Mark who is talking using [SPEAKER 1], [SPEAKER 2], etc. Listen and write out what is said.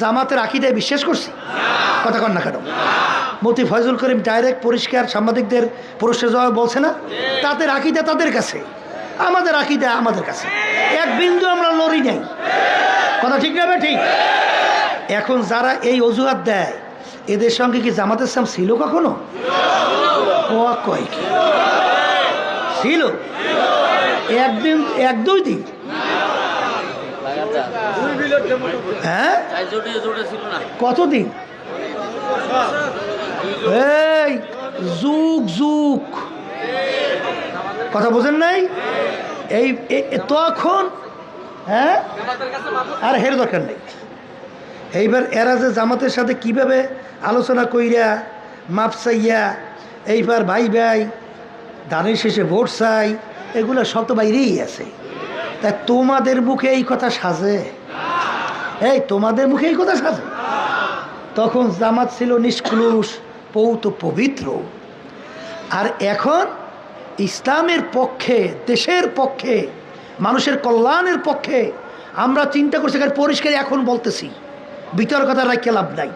[SPEAKER 1] জামাতের আকীদায় বিশ্বাস করছি? কথা কন না কেন? মুফতি ফয়জুল করিম ডাইরেক্ট পরিষ্কার সাংবাদিকদের প্রশ্নের জবাবে বলছে না, তাদের আকীদা তাদের কাছে, আমাদের আকীদা আমাদের কাছে, এক বিন্দু আমরা লড়ি নাই। কথা ঠিক না ভাই? ঠিক। এখন যারা এই অজুহাত দেয়, এদের সঙ্গে কি জামাত ইসলাম ছিল কখনো? ও কয় কি ছিল? একদিন, এক দুই দিন? হ্যাঁ, কতদিন? এই যুগ যুগ, কথা বোঝেন নাই? এই তখন হ্যাঁ, আর হের দরকার নেই। এইবার এরা যে জামাতের সাথে কিভাবে আলোচনা কইরা মাপ চাইয়া এইবার ভাই ভাই দানের শেষে ভোট চাই, এগুলো সব তো বাইরেই আছে। তাই তোমাদের মুখে এই কথা সাজে? এই তোমাদের মুখে এই কথা সাজে? তখন জামাত ছিল নিষ্কলুষ, পৌত পবিত্র। আর এখন ইসলামের পক্ষে, দেশের পক্ষে, মানুষের কল্যাণের পক্ষে আমরা চিন্তা করছি, পরিষ্কার এখন বলতেছি, বিতর্কতা রাখতে লাভ নাই।